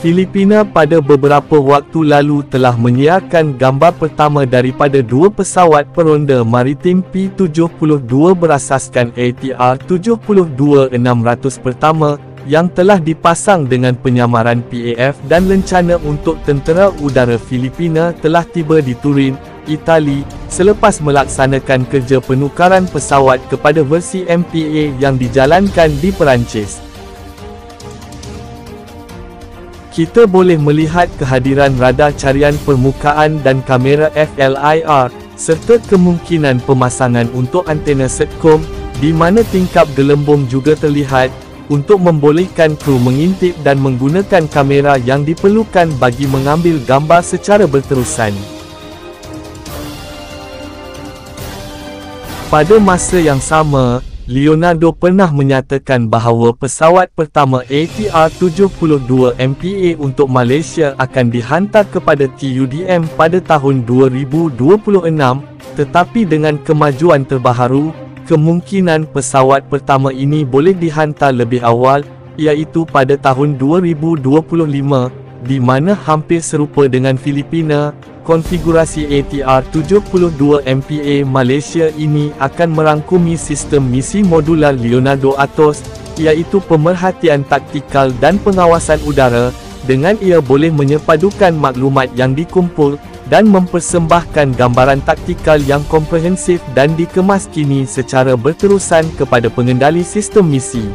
Filipina pada beberapa waktu lalu telah menyiarkan gambar pertama daripada dua pesawat peronda maritim P-72 berasaskan ATR-72-600 pertama, yang telah dipasang dengan penyamaran PAF dan lencana untuk Tentera Udara Filipina telah tiba di Turin, Itali, selepas melaksanakan kerja penukaran pesawat kepada versi MPA yang dijalankan di Perancis. Kita boleh melihat kehadiran radar carian permukaan dan kamera FLIR, serta kemungkinan pemasangan untuk antena Satcom, di mana tingkap gelembung juga terlihat, untuk membolehkan kru mengintip dan menggunakan kamera yang diperlukan bagi mengambil gambar secara berterusan. Pada masa yang sama, Leonardo pernah menyatakan bahawa pesawat pertama ATR-72 MPA untuk Malaysia akan dihantar kepada TUDM pada tahun 2026, tetapi dengan kemajuan terbaharu, kemungkinan pesawat pertama ini boleh dihantar lebih awal, iaitu pada tahun 2025, di mana hampir serupa dengan Filipina. Konfigurasi ATR-72 MPA Malaysia ini akan merangkumi sistem misi modular Leonardo Atos, iaitu pemerhatian taktikal dan pengawasan udara, dengan ia boleh menyepadukan maklumat yang dikumpul, dan mempersembahkan gambaran taktikal yang komprehensif dan dikemas kini secara berterusan kepada pengendali sistem misi.